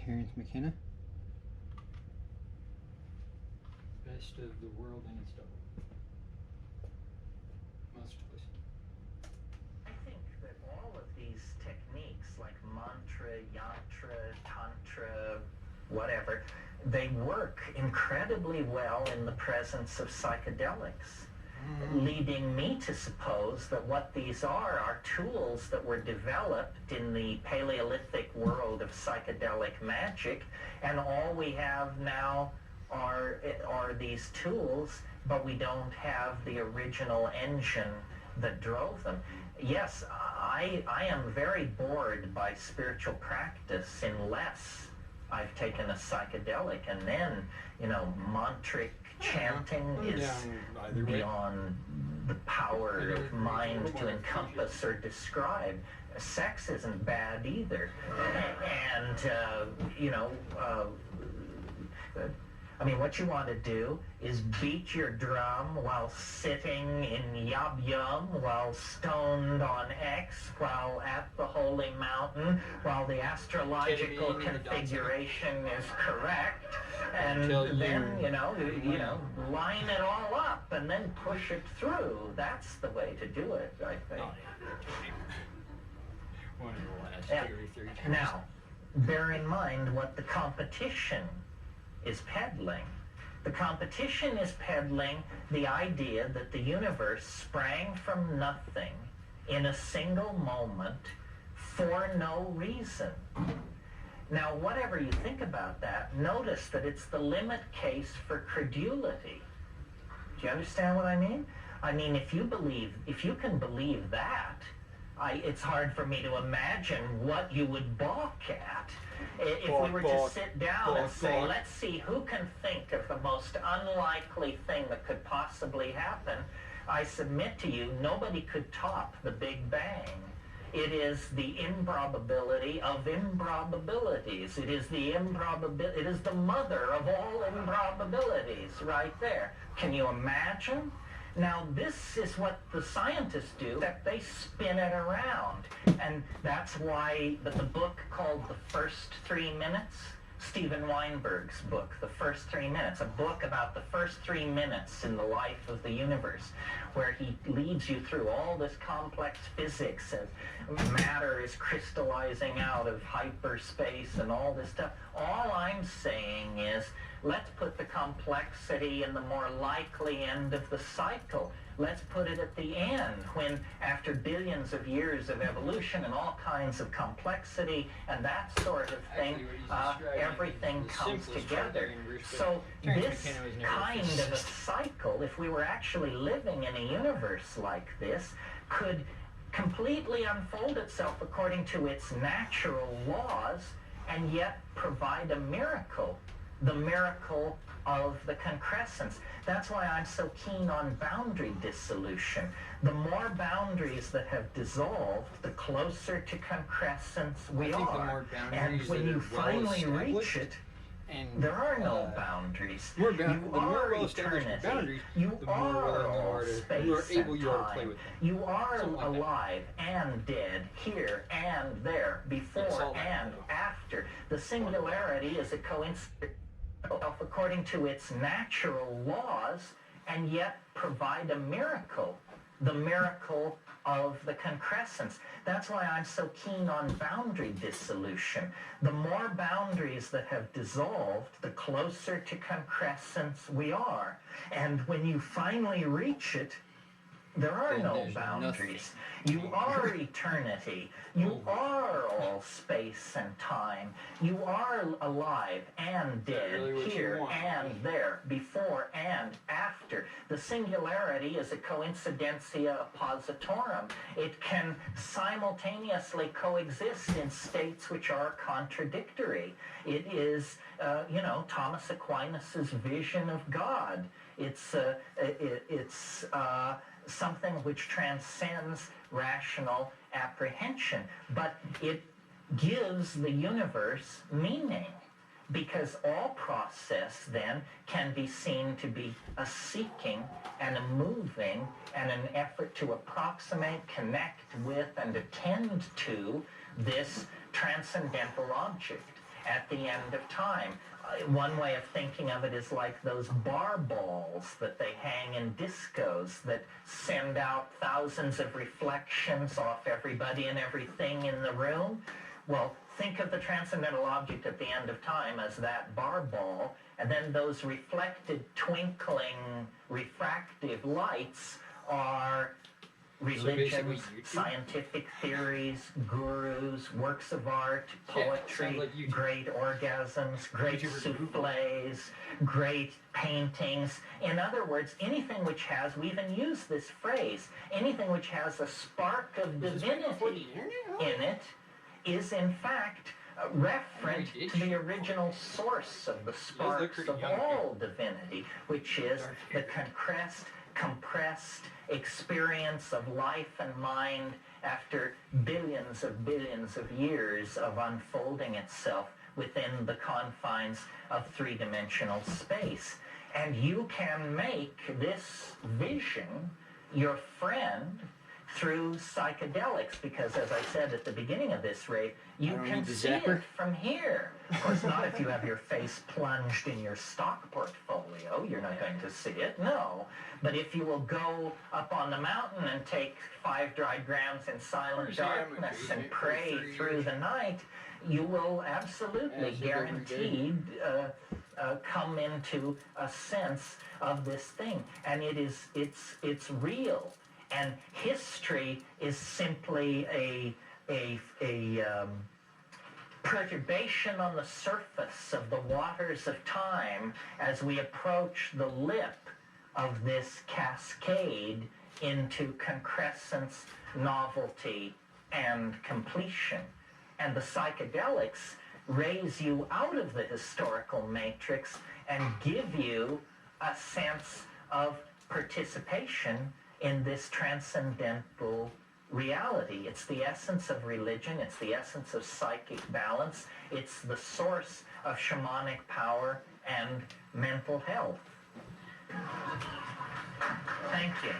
Terrance McKenna. Best of the world and its double. Most choice. I think that all of these techniques, like mantra, yantra, tantra, whatever, they work incredibly well in the presence of psychedelics, leading me to suppose that what these are tools that were developed in the Paleolithic world of psychedelic magic, and all we have now are these tools, but we don't have the original engine that drove them. Yes, I am very bored by spiritual practice unless I've taken a psychedelic, and then, mantric chanting is beyond the power of mind to encompass or describe. Sex isn't bad either. And, what you want to do is beat your drum while sitting in Yab Yum, while stoned on X, while at the Holy Mountain, while the astrological configuration is correct, and then, line it all up and then push it through. That's the way to do it, I think. Now, bear in mind what the competition is peddling. The competition is peddling the idea that the universe sprang from nothing in a single moment for no reason. Now, whatever you think about that, notice that it's the limit case for credulity. Do you understand what I mean? I mean, if you can believe that, it's hard for me to imagine what you would balk at. If we were to sit down and say, let's see who can think of the most unlikely thing that could possibly happen, I submit to you, nobody could top the Big Bang. It is the improbability of improbabilities. It is the mother of all improbabilities right there. Can you imagine? Now, this is what the scientists do, that they spin it around. And that's why the book called The First 3 Minutes, Steven Weinberg's book, The First 3 Minutes, a book about the first 3 minutes in the life of the universe, where he leads you through all this complex physics and matter is crystallizing out of hyperspace and all this stuff. All I'm saying is, let's put the complexity in the more likely end of the cycle. Let's put it at the end, when after billions of years of evolution and all kinds of complexity and that sort of thing, everything comes together. So this kind of a cycle, if we were actually living in a universe like this, could completely unfold itself according to its natural laws and yet provide a miracle. The miracle of the concrescence. That's why I'm so keen on boundary dissolution. The more boundaries that have dissolved, the closer to concrescence we are. And when you finally reach it, there are no boundaries. You are eternity. You are all space and time. You are alive and dead, here and there, before and after. The singularity is a coincidence according to its natural laws, and yet provide a miracle, the miracle of the concrescence. That's why I'm so keen on boundary dissolution. The more boundaries that have dissolved, the closer to concrescence we are. And when you finally reach it, there are no boundaries. You are eternity. You are all space and time. You are alive and dead, here and there, before and after. The singularity is a coincidentia oppositorum. It can simultaneously coexist in states which are contradictory. It is, Thomas Aquinas's vision of God. It's something which transcends rational apprehension, but it gives the universe meaning, because all process then can be seen to be a seeking and a moving and an effort to approximate, connect with, and attend to this transcendental object. at the end of time. One way of thinking of it is like those bar balls that they hang in discos that send out thousands of reflections off everybody and everything in the room. Well, think of the transcendental object at the end of time as that bar ball, and then those reflected, twinkling, refractive lights are religions, scientific theories, gurus, works of art, poetry, like great orgasms, great souffles, great paintings. In other words, anything which has, we even use this phrase, anything which has a spark of divinity in it is in fact referent to the original source of the sparks of all divinity, which is the compressed experience of life and mind after billions of years of unfolding itself within the confines of three-dimensional space. And you can make this vision your friend through psychedelics, because as I said at the beginning of this, Ray, you can see it from here. Of course, not if you have your face plunged in your stock portfolio. You're not going to see it, no. But if you will go up on the mountain and take 5 dry grams in silent darkness and pray through the night, you will absolutely guaranteed come into a sense of this thing. And it's real. And history is simply a perturbation on the surface of the waters of time as we approach the lip of this cascade into concrescence, novelty, and completion. And the psychedelics raise you out of the historical matrix and give you a sense of participation in this transcendental reality. It's the essence of religion, it's the essence of psychic balance, it's the source of shamanic power and mental health. Thank you.